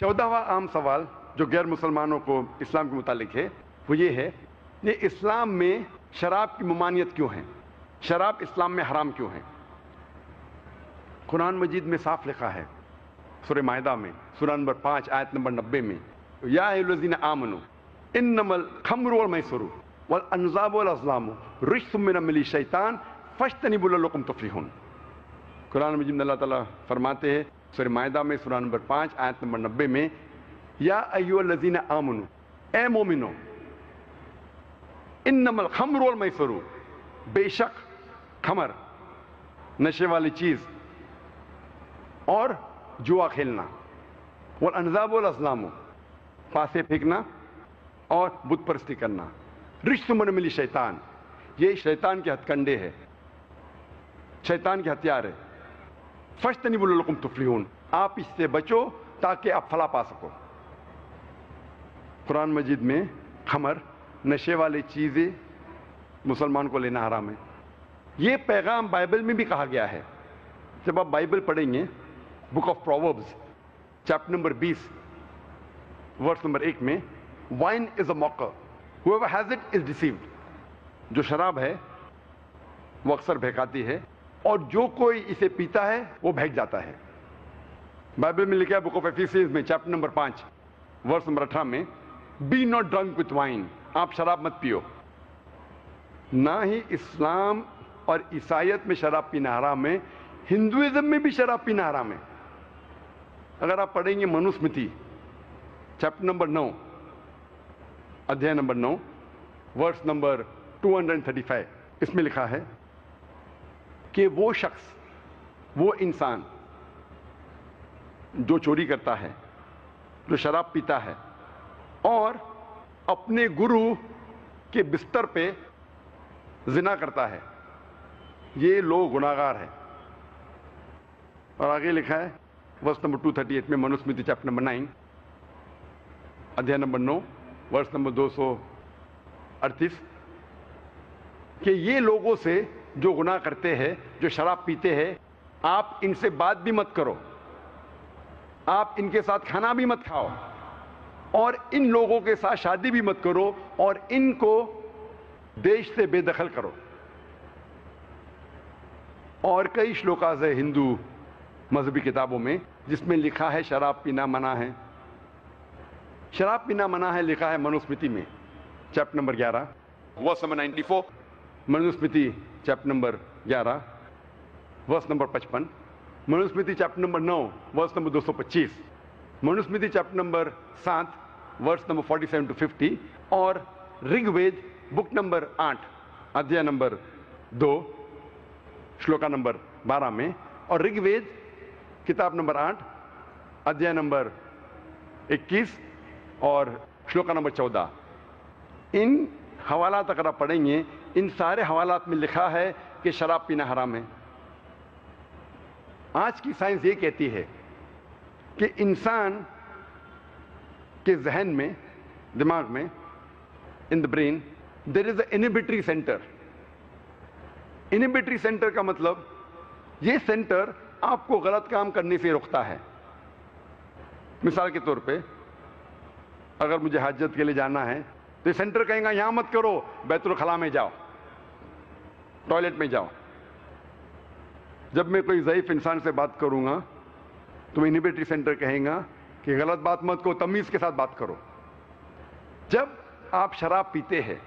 14واں عام سوال جو غیر مسلمانوں کو اسلام کے متعلق ہے وہ یہ ہے کہ اسلام میں شراب کی ممانعت کیوں ہے؟ شراب اسلام میں حرام کیوں ہے؟ قرآن مجید میں صاف لکھا ہے، سورہ مائدہ میں سورہ نمبر 5 آیت نمبر 90 میں، یا ایھا الذین آمنوا انما الخمر والمیسر والانصاب والازلام رجس من عمل الشیطان فاجتنبوہ لعلکم تفلحون۔ قرآن مجید میں اللہ تعالیٰ فرماتے ہیں سورہ مائدہ میں سورہ نمبر 5 آیت نمبر 90 میں، یا ایھا الذین آمنوا، اے مومنو، انما الخمر والمیسر، بے شک خمر نشے والی چیز اور جوا کھیلنا، والانصاب والازلام پاسے پھینکنا اور بت پرستی کرنا، رجس من عمل الشیطان، یہ شیطان کے ہتھ کنڈے ہے، شیطان کے ہتھیار ہے، فاجتنبوہ لعلکم تفلحون، آپ اس سے بچو تاکہ آپ فلاح پا سکو۔ قرآن مجید میں خمر نشے والی چیزیں مسلمان کو لینا حرام ہے۔ یہ پیغام بائبل میں بھی کہا گیا ہے۔ جب آپ بائبل پڑھیں گے book of Proverbs chapter number 20 verse number 1 میں، وائن از اے موکر whoever has it is deceived، جو شراب ہے وہ اکثر بہکاتی ہے اور جو کوئی اسے پیتا ہے وہ بہک جاتا ہے۔ بائبل میں لکھا ہے بک آف ایفیسیز میں چیپٹر نمبر 5 ورس نمبر 18 میں، بی ناٹ ڈرنک وتھ وائن، آپ شراب مت پیو۔ نہ ہی اسلام اور عیسائیت میں شراب پینا حرام ہے، ہندوازم میں بھی شراب پینا حرام ہے۔ اگر آپ پڑھیں گے منوسمرتی چیپٹر نمبر 9 ادھیائے نمبر 9 ورس نمبر 235، اس میں لکھا ہے کہ وہ شخص، وہ انسان جو چوری کرتا ہے، جو شراب پیتا ہے اور اپنے گرو کے بستر پہ زنا کرتا ہے، یہ لوگ گناہگار ہیں۔ اور آگے لکھا ہے ورس نمبر 238 میں منوسمرتی چیپٹر نمبر 9 ادھیائے نمبر 9 ورس نمبر 238 کہ یہ لوگوں سے جو گناہ کرتے ہیں، جو شراب پیتے ہیں، آپ ان سے بات بھی مت کرو، آپ ان کے ساتھ کھانا بھی مت کھاؤ، اور ان لوگوں کے ساتھ شادی بھی مت کرو، اور ان کو دیش سے بے دخل کرو۔ اور کئی شلوکاز ہے ہندو مذہبی کتابوں میں جس میں لکھا ہے شراب پینا منع ہے۔ شراب پینا منع ہے لکھا ہے منوسمرتی میں chapter number 11 verse number 94، Manusmriti chapter number 11 verse number 55، Manusmriti chapter number 9 verse number 225، Manusmriti chapter number 7 verse number 47 to 50، اور رگ وید بک نمبر 8 ادھیائے نمبر 2 شلوکا نمبر 12 میں، اور رگ وید کتاب نمبر 8 ادھیائے نمبر 21 اور شلوکا نمبر 14۔ ان حوالات اگر آپ پڑھیں گے، ان سارے حوالات میں لکھا ہے کہ شراب پینا حرام ہے۔ آج کی سائنس یہ کہتی ہے کہ انسان کے ذہن میں، دماغ میں، in the brain there is a inhibitory centre. Inhibitory centre کا مطلب یہ سینٹر آپ کو غلط کام کرنے سے روکتا ہے۔ مثال کے طور پہ اگر مجھے حاجت کے لیے جانا ہے تو یہ سینٹر کہیں گا یہاں مت کرو، بیت الخلاء میں جاؤ، ٹوائلٹ میں جاؤ۔ جب میں کوئی ضعیف انسان سے بات کروں گا تو انہبیٹری سینٹر کہیں گا کہ غلط بات مت کرو، تمیز کے ساتھ بات کرو۔ جب آپ شراب پیتے ہیں،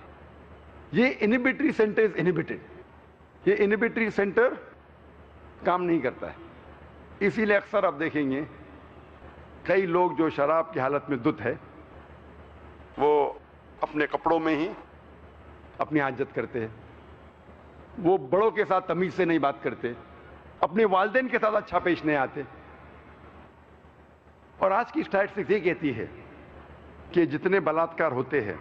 یہ انہبیٹری سینٹر از انہبیٹڈ، یہ انہبیٹری سینٹر کام نہیں کرتا ہے۔ اسی لیے اکثر آپ دیکھیں گے کئی لوگ جو شراب کی حالت میں دھت ہے، وہ اپنے کپڑوں میں ہی اپنی حاجت کرتے ہیں، وہ بڑوں کے ساتھ تمیز سے نہیں بات کرتے، اپنے والدین کے ساتھ اچھا پیش نہیں آتے۔ اور آج کی اسٹیٹسٹکس یہ کہتی ہے کہ جتنے بلاತ್ಕಾರ ہوتے ہیں،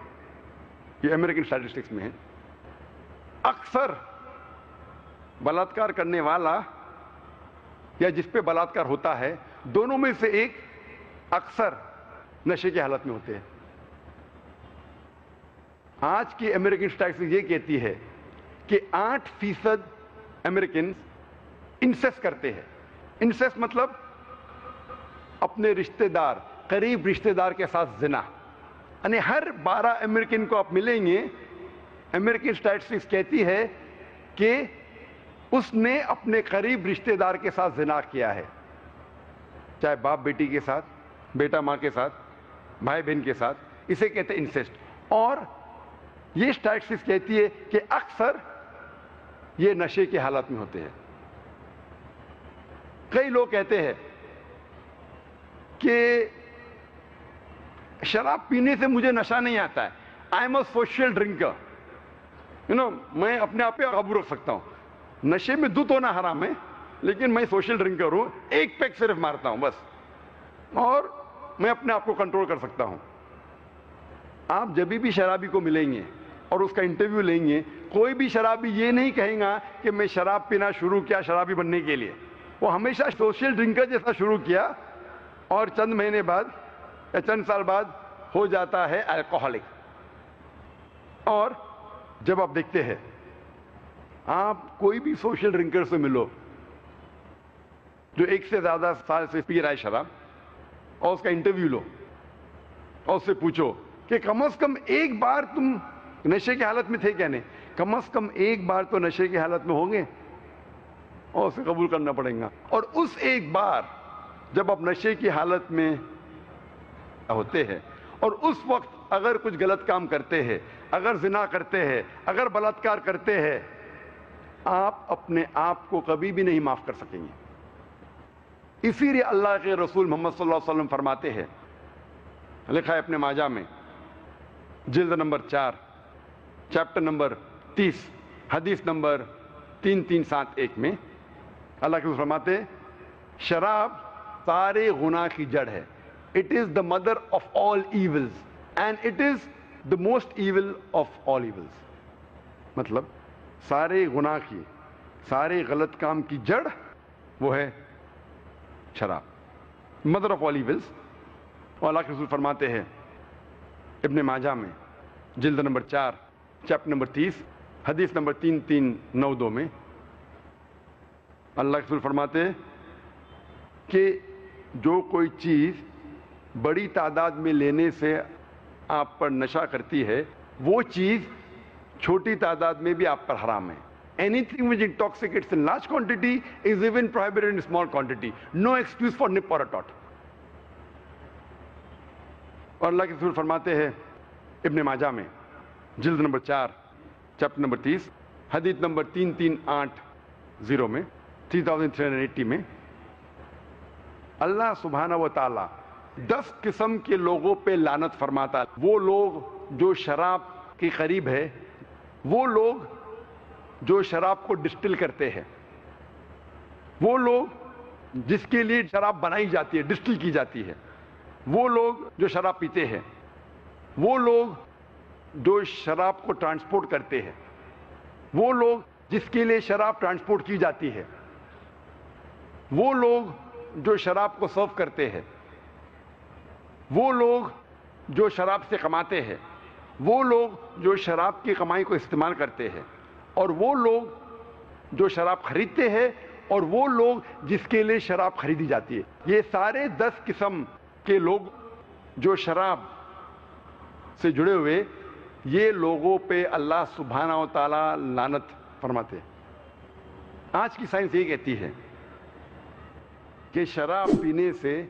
یہ امریکن اسٹیٹسٹکس میں ہے، اکثر بلاತ್ಕಾರ کرنے والا یا جس پہ بلاತ್ಕಾರ ہوتا ہے، دونوں میں سے ایک اکثر نشے کی حالت میں ہوتے ہیں۔ آج کی امریکن اسٹیٹسٹکس یہ کہتی ہے کہ 8% امریکنز انسیسٹ کرتے ہیں۔ انسیسٹ مطلب اپنے رشتہ دار قریب رشتہ دار کے ساتھ زنا. یعنی ہر 12 امریکن کو آپ ملیں گے, امریکن اسٹیٹسٹکس کہتی ہے کہ اس نے اپنے قریب رشتہ دار کے ساتھ زنا کیا ہے, چاہے باپ بیٹی کے ساتھ, بیٹا ماں کے ساتھ, بھائی بہن کے ساتھ. اسے کہتے ہیں انسیسٹ. اور یہ اسٹیٹسٹکس کہتی ہے کہ اکثر یہ نشے کی حالت میں ہوتے ہیں. کئی لوگ کہتے ہیں کہ شراب پینے سے مجھے نشہ نہیں آتا ہے, I am a social drinker, میں اپنے آپ پہ قابو رکھ سکتا ہوں. نشے میں دودھ ہونا حرام ہے, لیکن میں سوشل ڈرنکر ہوں, ایک پیک صرف مارتا ہوں بس, اور میں اپنے آپ کو کنٹرول کر سکتا ہوں. آپ جب بھی شرابی کو ملیں گے اور اس کا انٹرویو لیں گے, کوئی بھی شرابی یہ نہیں کہیں گا کہ میں شراب پینا شروع کیا شرابی بننے کے لیے. وہ ہمیشہ سوشل ڈرنکر جیسا شروع کیا اور چند مہینے بعد یا چند سال بعد ہو جاتا ہے الکوہولک. اور جب آپ دیکھتے ہیں, آپ کوئی بھی سوشل ڈرنکر سے ملو جو ایک سے زیادہ سال سے پی رہا ہے شراب, اور اس کا انٹرویو لو اور اس سے پوچھو کہ کم از کم ایک بار تم نشے کی حالت میں تھے کیا نہیں, کم از کم ایک بار تو نشے کی حالت میں ہوں گے, اور اسے قبول کرنا پڑے گا. اور اس ایک بار جب آپ نشے کی حالت میں ہوتے ہیں اور اس وقت اگر کچھ غلط کام کرتے ہیں, اگر زنا کرتے ہیں, اگر بلاತ್ಕಾರ کرتے ہیں, آپ اپنے آپ کو کبھی بھی نہیں معاف کر سکیں گے. اسی لیے اللہ کے رسول محمد صلی اللہ علیہ وسلم فرماتے ہیں, لکھا ہے اپنے ماجہ میں جلد نمبر 4 چیپٹر نمبر 30 حدیث نمبر 3371 میں, اللہ کے رسول فرماتے ہیں شراب سارے گناہ کی جڑ ہے. It is the mother of all evils and it is the most evil of all evils. مطلب سارے گناہ کی, سارے غلط کام کی جڑ وہ ہے شراب, mother of all evils. اور اللہ کے رسول فرماتے ہیں ابن ماجہ میں جلد نمبر 4 چیپٹر نمبر 30 حدیث نمبر 3392 میں, اللہ کے رسول فرماتے ہیں کہ جو کوئی چیز بڑی تعداد میں لینے سے آپ پر نشہ کرتی ہے, وہ چیز چھوٹی تعداد میں بھی آپ پر حرام ہے. Anything which intoxicates in large quantity is even prohibited in small quantity. No excuse for nip or a tot. اور اللہ کے رسول فرماتے ہیں ابن ماجہ میں جلد نمبر 4 چیپٹر نمبر 30 حدیث نمبر 3380 میں 3380 میں, اللہ سبحانہ و تعالی 10 قسم کے لوگوں پہ لعنت فرماتا ہے. وہ لوگ جو شراب کے قریب ہے, وہ لوگ جو شراب کو ڈسٹل کرتے ہیں, وہ لوگ جس کے لیے شراب بنائی جاتی ہے, ڈسٹل کی جاتی ہے, وہ لوگ جو شراب پیتے ہیں, وہ لوگ جو شراب کو ٹرانسپورٹ کرتے ہیں, وہ لوگ جس کے لیے شراب ٹرانسپورٹ کی جاتی ہے, وہ لوگ جو شراب کو سرو کرتے ہیں, وہ لوگ جو شراب سے کماتے ہیں, وہ لوگ جو شراب کی کمائی کو استعمال کرتے ہیں, اور وہ لوگ جو شراب خریدتے ہیں, اور وہ لوگ جس کے لیے شراب خریدی جاتی ہے. یہ سارے 10 قسم کے لوگ جو شراب سے جڑے ہوئے, یہ لوگوں پہ اللہ سبحانہ و تعالی لعنت فرماتے ہیں. آج کی سائنس یہ کہتی ہے کہ شراب پینے سے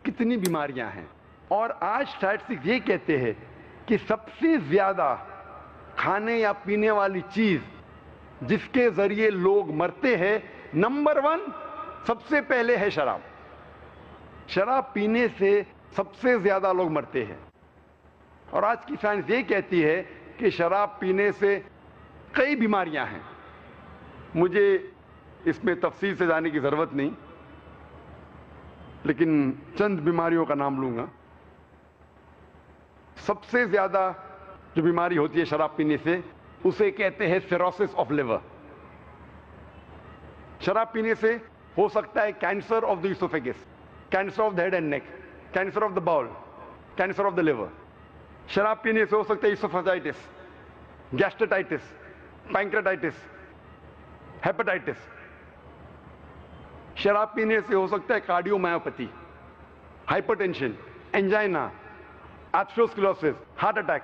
کتنی بیماریاں ہیں, اور آج اسٹیٹسٹکس یہ کہتے ہیں کہ سب سے زیادہ کھانے یا پینے والی چیز جس کے ذریعے لوگ مرتے ہیں, نمبر 1 سب سے پہلے ہے شراب. شراب پینے سے سب سے زیادہ لوگ مرتے ہیں. اور آج کی سائنس یہ کہتی ہے کہ شراب پینے سے کئی بیماریاں ہیں. مجھے اس میں تفصیل سے جانے کی ضرورت نہیں, لیکن چند بیماریوں کا نام لوں گا. سب سے زیادہ جو بیماری ہوتی ہے شراب پینے سے, اسے کہتے ہیں سیروسس آف لیور. شراب پینے سے ہو سکتا ہے cancer of the oesophagus, cancer of the head and neck, cancer of the bowel, cancer of the liver. شراب پینے سے ہو سکتا ہے اسوفیجائٹس, گیسٹرائٹس, پینکریٹائٹس, ہیپاٹائٹس. شراب پینے سے ہو سکتا ہے cardio مایوپیتھی. hypertension, angina, atherosclerosis, heart attack.